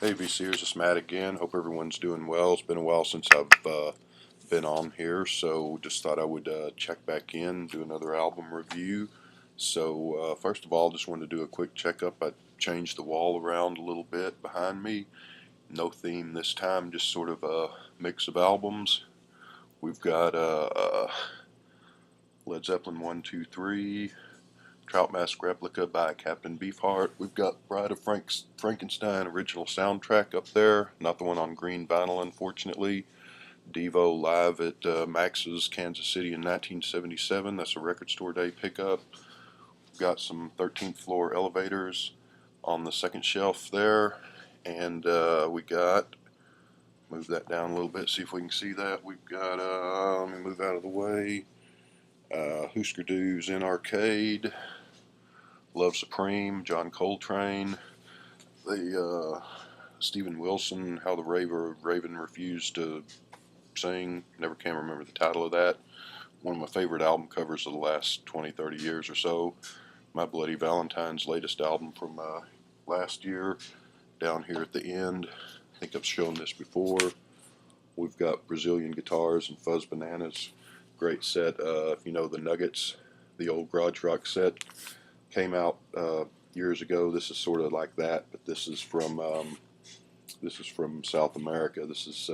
Hey VCers, it's Matt again. Hope everyone's doing well. It's been a while since I've been on here, so just thought I would check back in, do another album review. So first of all, just wanted to do a quick checkup. I changed the wall around a little bit behind me. No theme this time, just sort of a mix of albums. We've got Led Zeppelin 1, 2, 3, Trout Mask Replica by Captain Beefheart. We've got Bride of Frankenstein original soundtrack up there, not the one on green vinyl, unfortunately. Devo live at Max's Kansas City in 1977. That's a record store day pickup. We've got some 13th floor elevators on the second shelf there, and we got, move that down a little bit, see if we can see that. We've got, let me move out of the way. Husker Du's in Arcade, Love Supreme, John Coltrane, the Steven Wilson, How the Raven Refused to Sing. Never can remember the title of that. One of my favorite album covers of the last 20, 30 years or so. My Bloody Valentine's latest album from last year. Down here at the end, I think I've shown this before. We've got Brazilian Guitars and Fuzz Bananas. Great set. If you know the Nuggets, the old garage rock set, came out years ago. This is sort of like that, but this is from South America. This is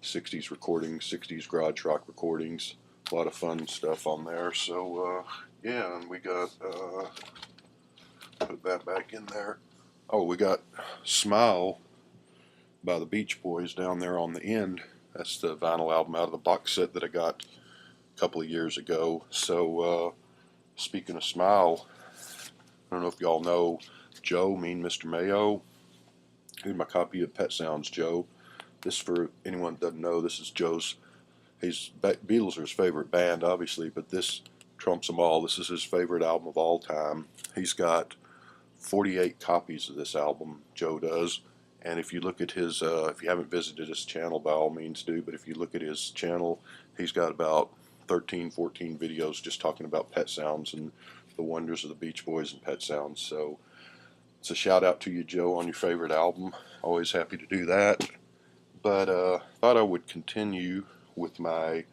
60s recordings, 60s garage rock recordings. A lot of fun stuff on there. So yeah, and we got put that back in there. Oh, we got Smile by the Beach Boys down there on the end. That's the vinyl album out of the box set that I got a couple of years ago. So speaking of Smile, I don't know if y'all know Joe, Mean Mr. Mayo. Here's my copy of Pet Sounds Joe. This, for anyone that doesn't know, this is Joe's. Beatles are his favorite band, obviously, but this trumps them all. This is his favorite album of all time. He's got 48 copies of this album, Joe does. And if you look at his, if you haven't visited his channel, by all means do, but if you look at his channel, he's got about 13, 14 videos just talking about Pet Sounds and the wonders of the Beach Boys and Pet Sounds. So it's a shout out to you, Joe, on your favorite album. Always happy to do that. But thought I would continue with my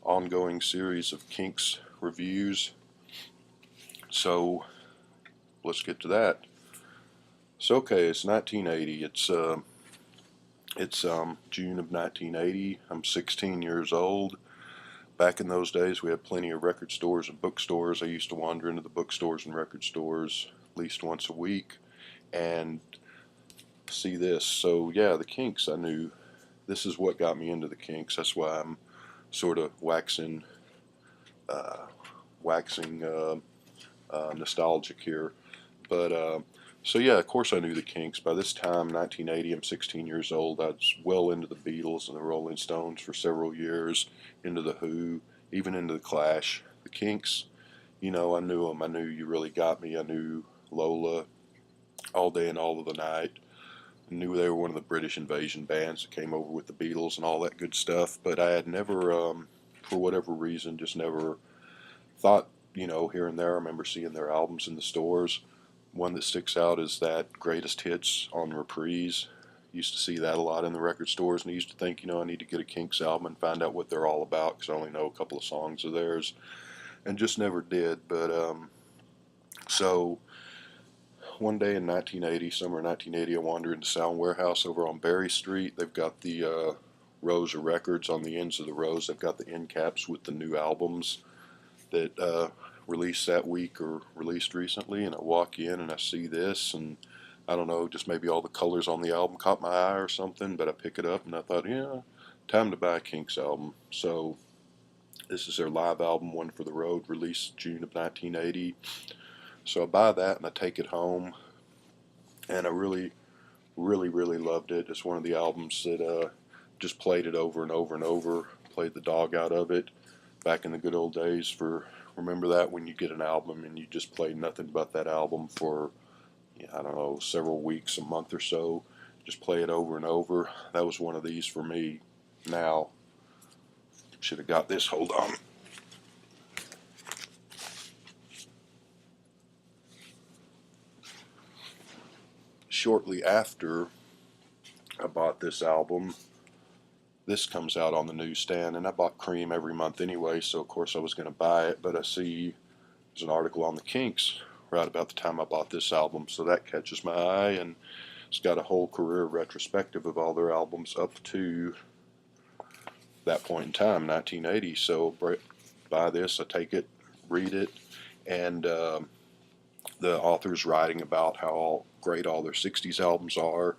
ongoing series of Kinks reviews. So let's get to that. So okay, it's 1980. It's June of 1980. I'm 16 years old. Back in those days, we had plenty of record stores and bookstores. I used to wander into the bookstores and record stores at least once a week and see this. So yeah, the Kinks, I knew this is what got me into the Kinks. That's why I'm sort of waxing nostalgic here. But so yeah, of course I knew the Kinks. By this time, 1980, I'm 16 years old. I was well into the Beatles and the Rolling Stones for several years, into the Who, even into the Clash. The Kinks, you know, I knew them. I knew You Really Got Me. I knew Lola, All Day and All of the Night. I knew they were one of the British invasion bands that came over with the Beatles and all that good stuff. But I had never, for whatever reason, just never thought, you know, here and there. I remember seeing their albums in the stores. One that sticks out is that Greatest Hits on Reprise. Used to see that a lot in the record stores, and I used to think, you know, I need to get a Kinks album and find out what they're all about because I only know a couple of songs of theirs, and just never did. But so one day in 1980, summer 1980, I wandered into Sound Warehouse over on Berry Street. They've got the rows of records on the ends of the rows. They've got the end caps with the new albums that released that week or released recently, and I walk in and I see this, and I don't know, just maybe all the colors on the album caught my eye or something, but I pick it up and I thought, yeah, time to buy a Kinks album. So this is their live album, One for the Road, released June of 1980. So I buy that and I take it home, and I really, really, really loved it. It's one of the albums that just played it over and over and over, played the dog out of it back in the good old days. For remember that when you get an album and you just play nothing but that album for, I don't know, several weeks, a month or so, just play it over and over. That was one of these for me. Now, should have got this. Hold on. Shortly after I bought this album. This comes out on the newsstand, and I bought Cream every month anyway, so of course I was going to buy it, but I see there's an article on the Kinks right about the time I bought this album, so that catches my eye, and it's got a whole career retrospective of all their albums up to that point in time, 1980. So buy this, I take it, read it, and the author's writing about how great all their 60s albums are.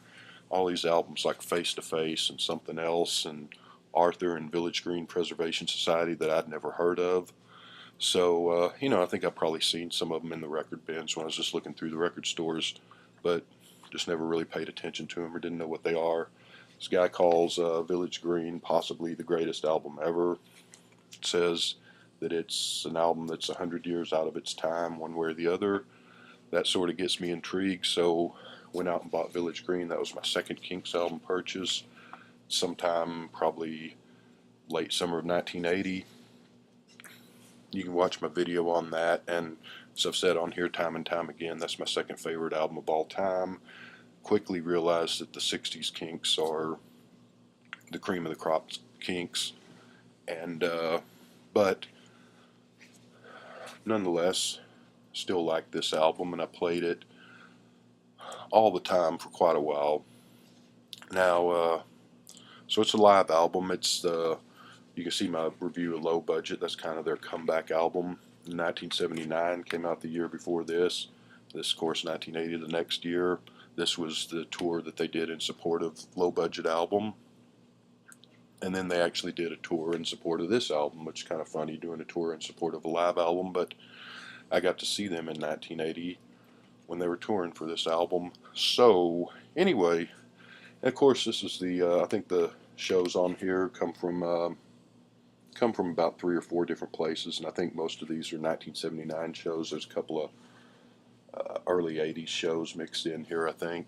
All these albums like Face to Face and Something Else and Arthur and Village Green Preservation Society that I'd never heard of. So, I think I've probably seen some of them in the record bins when I was just looking through the record stores, but just never really paid attention to them or didn't know what they are. This guy calls Village Green possibly the greatest album ever. It says that it's an album that's 100 years out of its time, one way or the other. That sort of gets me intrigued, so went out and bought Village Green. That was my second Kinks album purchase, sometime probably late summer of 1980. You can watch my video on that, and as I've said on here time and time again, that's my second favorite album of all time. Quickly realized that the 60s Kinks are the cream of the crop Kinks, and but nonetheless, still like this album, and I played it all the time for quite a while. Now, so it's a live album. It's you can see my review of Low Budget. That's kind of their comeback album. 1979 came out the year before this. This, of course, 1980 the next year. This was the tour that they did in support of Low Budget album. And then they actually did a tour in support of this album, which is kind of funny, doing a tour in support of a live album. But I got to see them in 1980 when they were touring for this album. So, anyway, and of course, this is the, I think the shows on here come from about 3 or 4 different places, and I think most of these are 1979 shows. There's a couple of early 80s shows mixed in here, I think.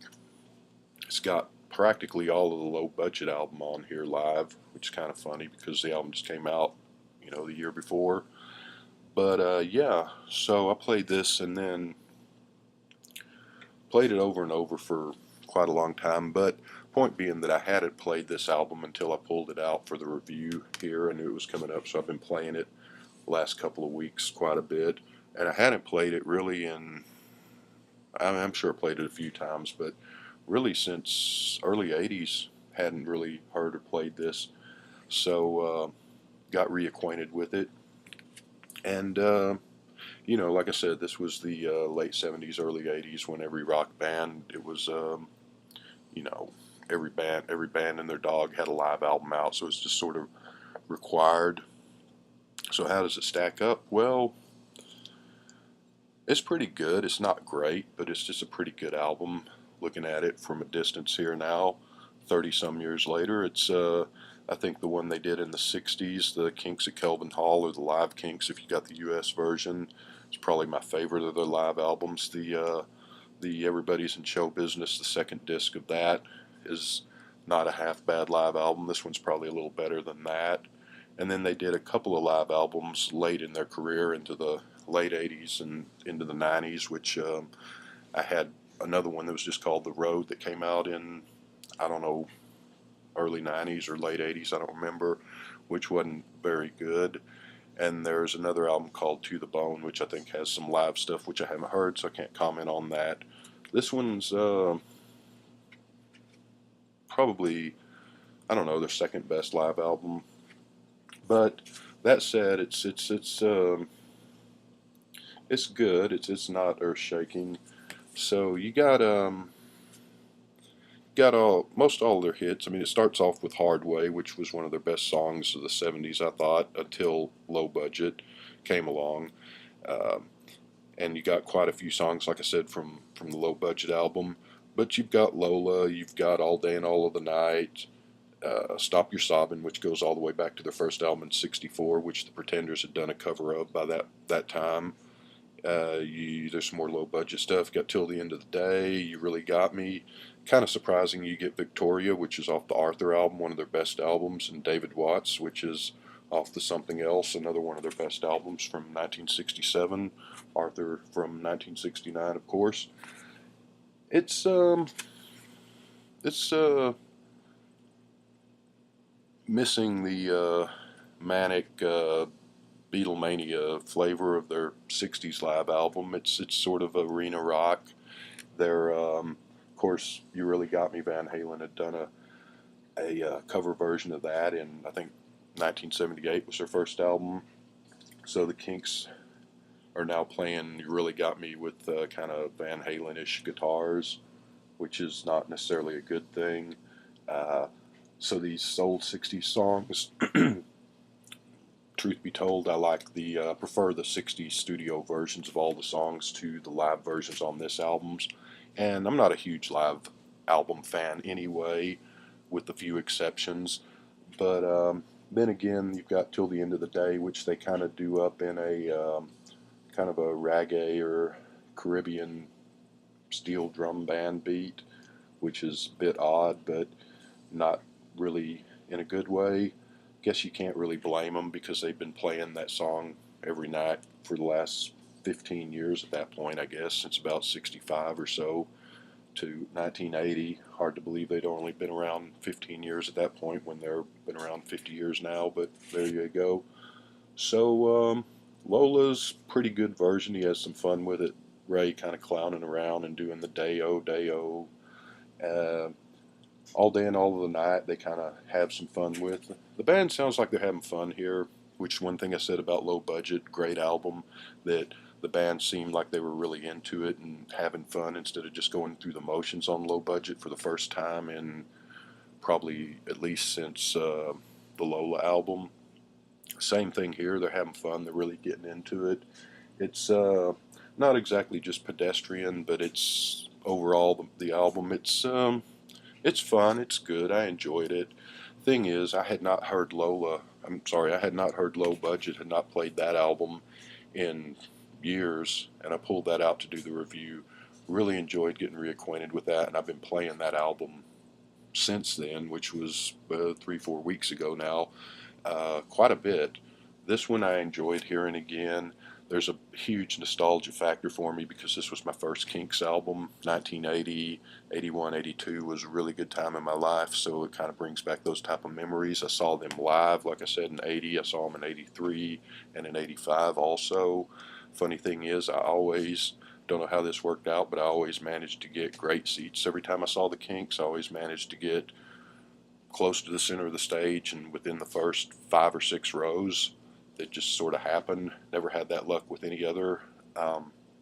It's got practically all of the Low Budget album on here live, which is kind of funny because the album just came out, the year before. But yeah, so I played this and then played it over and over for quite a long time. But point being that I hadn't played this album until I pulled it out for the review here. I knew it was coming up, so I've been playing it the last couple of weeks quite a bit. And I hadn't played it really I'm sure I played it a few times, but really since early 80s, hadn't really heard or played this. So got reacquainted with it. And, like I said, this was the late 70s, early 80s when every rock band, it was, every band and their dog had a live album out, so it's just sort of required. So how does it stack up? Well, it's pretty good. It's not great, but it's just a pretty good album. Looking at it from a distance here now, 30-some years later, it's I think the one they did in the 60s, the Kinks at Kelvin Hall, or the Live Kinks if you got the US version. It's probably my favorite of their live albums. The Everybody's in Show Business, the second disc of that, is not a half bad live album. This one's probably a little better than that. And then they did a couple of live albums late in their career into the late 80s and into the 90s, which I had another one that was just called The Road that came out in, I don't know, early 90s or late 80s, I don't remember, which wasn't very good. And there's another album called To the Bone, which I think has some live stuff which I haven't heard, so I can't comment on that. This one's probably, I don't know, their second best live album. But that said, it's good. It's not earth shaking. So you got most all their hits. I mean, it starts off with Hard Way, which was one of their best songs of the 70s, I thought, until Low Budget came along. And you got quite a few songs, like I said, from the Low Budget album. But you've got Lola, you've got All Day and All of the Night, Stop Your Sobbing, which goes all the way back to their first album in '64, which the Pretenders had done a cover of by that time. There's some more low budget stuff. Got Till the End of the Day, You Really Got Me. Kind of surprising you get Victoria, which is off the Arthur album, one of their best albums, and David Watts, which is off the Something Else, another one of their best albums from 1967. Arthur from 1969, of course. It's missing the manic Beatlemania flavor of their '60s live album. It's sort of arena rock. They're of course, You Really Got Me. Van Halen had done a cover version of that in, I think, 1978 was their first album. So the Kinks are now playing You Really Got Me with kind of Van Halen-ish guitars, which is not necessarily a good thing. Uh, so these old '60s songs, truth be told, I like the prefer the '60s studio versions of all the songs to the live versions on this albums. And I'm not a huge live album fan anyway, with a few exceptions. But then again, you've got Till the End of the Day, which they kind of do up in a kind of a reggae or Caribbean steel drum band beat, which is a bit odd, but not really in a good way. Guess you can't really blame them because they've been playing that song every night for the last 15 years at that point, I guess, since about 65 or so to 1980. Hard to believe they'd only been around 15 years at that point when they've been around 50 years now, but there you go. So Lola's pretty good version. He has some fun with it. Ray kind of clowning around and doing the day-o, day-o. Uh, all day and all of the night they kind of have some fun with. The band sounds like they're having fun here, which one thing I said about Low Budget, great album, that the band seemed like they were really into it and having fun instead of just going through the motions on Low Budget for the first time in probably at least since the Lola album. Same thing here, they're having fun, they're really getting into it. It's not exactly just pedestrian, but it's overall the album. It's fun. It's good. I enjoyed it. Thing is, I had not heard Lola. I'm sorry, I had not heard Low Budget. Had not played that album in years, and I pulled that out to do the review. Really enjoyed getting reacquainted with that, and I've been playing that album since then, which was 3-4 weeks ago now, quite a bit. This one I enjoyed hearing again. There's a huge nostalgia factor for me because this was my first Kinks album. 1980, 81, 82 was a really good time in my life, so it kind of brings back those type of memories. I saw them live, like I said, in '80. I saw them in '83 and in '85 also. Funny thing is, I always, don't know how this worked out, but I always managed to get great seats. Every time I saw the Kinks, I always managed to get close to the center of the stage and within the first 5 or 6 rows. It just sort of happened. Never had that luck with any other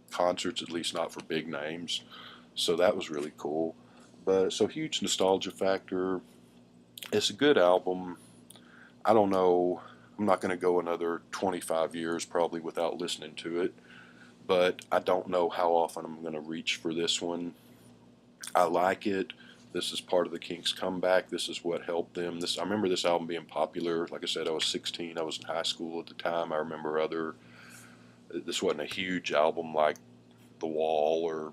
concerts, at least not for big names. So that was really cool. But so huge nostalgia factor. It's a good album. I don't know. I'm not going to go another 25 years probably without listening to it. But I don't know how often I'm going to reach for this one. I like it. This is part of the Kinks comeback. This is what helped them. I remember this album being popular. Like I said, I was 16. I was in high school at the time. I remember this wasn't a huge album like The Wall or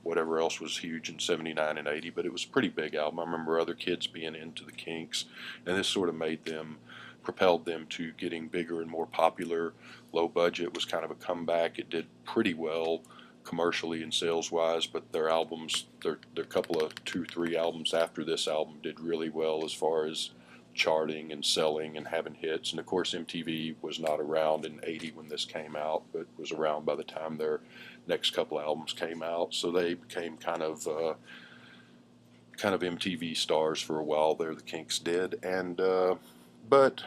whatever else was huge in '79 and '80, but it was a pretty big album. I remember other kids being into the Kinks, and this sort of propelled them to getting bigger and more popular. Low Budget was kind of a comeback. It did pretty well commercially and sales wise, but their albums, their couple of 2-3 albums after this album did really well as far as charting and selling and having hits. And of course MTV was not around in '80 when this came out, but was around by the time their next couple albums came out, so they became kind of MTV stars for a while there. The Kinks did, and but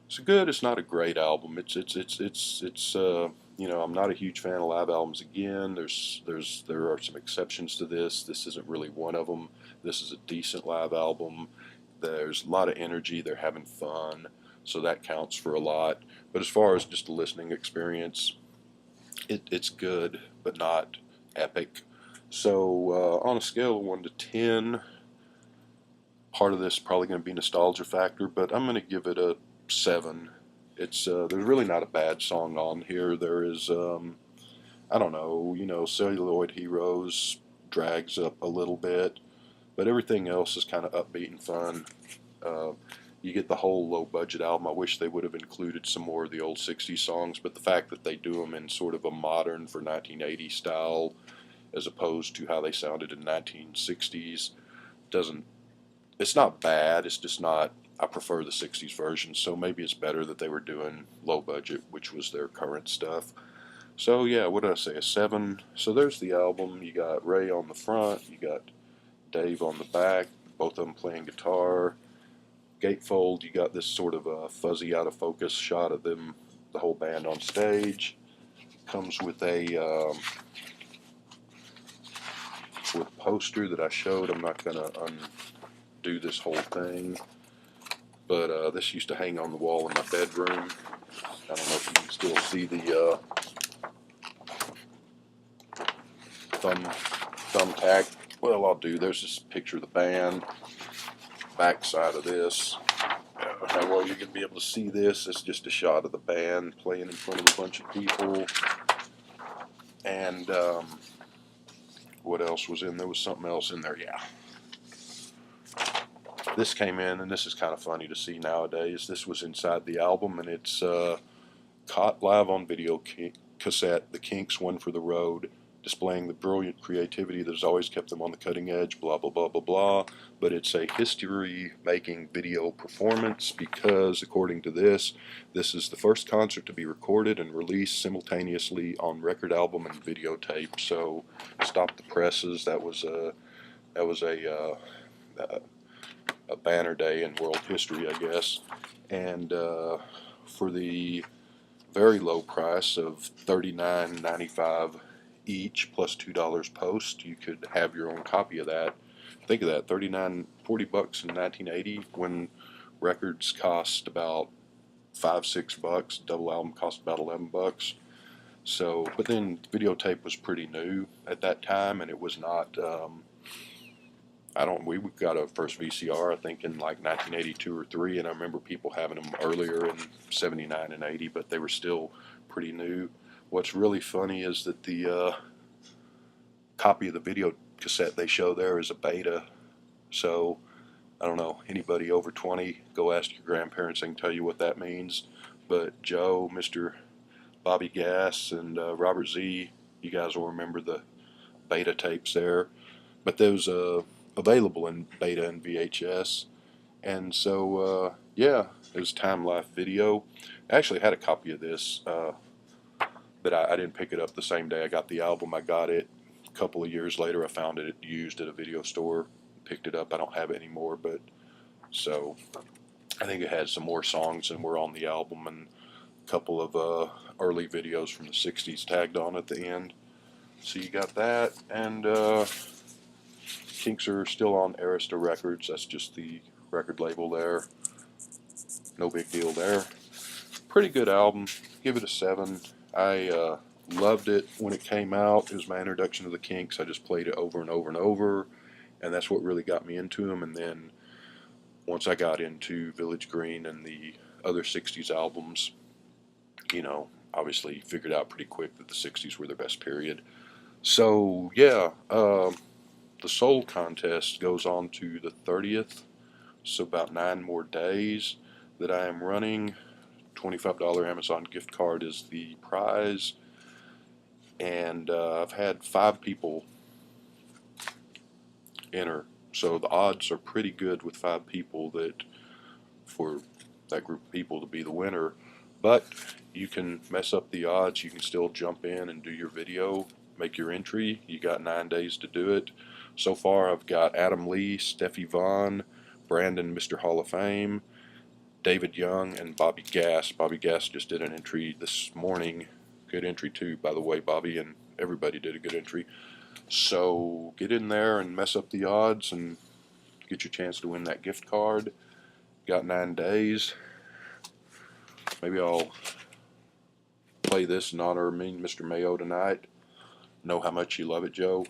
it's good. It's not a great album. I'm not a huge fan of live albums. Again, there are some exceptions to this. This isn't really one of them. This is a decent live album. There's a lot of energy. They're having fun, so that counts for a lot. But as far as just a listening experience, it's good, but not epic. So on a scale of 1 to 10, part of this is probably going to be nostalgia factor, but I'm going to give it a 7. It's there's really not a bad song on here. There is I don't know, Celluloid Heroes drags up a little bit, but everything else is kind of upbeat and fun. Uh, you get the whole Low Budget album. I wish they would have included some more of the old '60s songs, but the fact that they do them in sort of a modern for 1980 style as opposed to how they sounded in 1960s doesn't it's not bad. It's just not. I prefer the '60s version, so maybe it's better that they were doing low budget, which was their current stuff. So yeah, what did I say? A 7. So there's the album. You got Ray on the front. You got Dave on the back. Both of them playing guitar. Gatefold. You got this sort of a fuzzy, out of focus shot of them, the whole band on stage. Comes with a poster that I showed. I'm not gonna undo this whole thing, but this used to hang on the wall in my bedroom. I don't know if you can still see the thumbtack. Well, I'll do. There's this picture of the band. Back side of this. How well you're gonna be able to see this? It's just a shot of the band playing in front of a bunch of people. And what else was in there? Was something else in there? Yeah. This came in, and this is kind of funny to see nowadays. This was inside the album, and it's caught live on video cassette. The Kinks, One for the Road, displaying the brilliant creativity that has always kept them on the cutting edge, blah, blah, blah, blah, blah. But it's a history-making video performance because, according to this is the first concert to be recorded and released simultaneously on record album and videotape. So, stop the presses. That was a banner day in world history, I guess. And for the very low price of $39.95 each plus $2 post, you could have your own copy of that. Think of that, 40 bucks in 1980 when records cost about $5-6. Double album cost about 11 bucks. So, but then videotape was pretty new at that time, and it was not. We got our first VCR, I think, in like 1982 or 3, and I remember people having them earlier in 79 and 80, but they were still pretty new. What's really funny is that the copy of the video cassette they show there is a beta. So, I don't know, anybody over 20, go ask your grandparents, they can tell you what that means. But Joe, Mr. Bobby Gass, and Robert Z, you guys will remember the beta tapes there. But those available in beta and VHS. And so, yeah, it was Time Life Video. I actually had a copy of this, but I didn't pick it up the same day I got the album. I got it a couple of years later. I found it used at a video store, picked it up. I don't have it anymore, but so I think it had some more songs than were on the album, and a couple of early videos from the 60s tagged on at the end. So you got that, and Kinks are still on Arista Records. That's just the record label there. No big deal there. Pretty good album. Give it a 7. I loved it when it came out. It was my introduction to the Kinks. I just played it over and over and over, and that's what really got me into them. And then once I got into Village Green and the other 60s albums, obviously figured out pretty quick that the 60s were their best period. So, yeah, the Soul Contest goes on to the 30th, so about 9 more days that I am running. $25 Amazon gift card is the prize, and I've had 5 people enter, so the odds are pretty good with 5 people for that group of people to be the winner. But you can mess up the odds. You can still jump in and do your video, make your entry. You got 9 days to do it. So far, I've got Adam Lee, Steffi Vaughn, Brandon, Mr. Hall of Fame, David Young, and Bobby Gass. Bobby Gass just did an entry this morning. Good entry, too, by the way. Bobby and everybody did a good entry. So get in there and mess up the odds and get your chance to win that gift card. Got 9 days. Maybe I'll play this in honor of me, Mr. Mayo, tonight. Know how much you love it, Joe.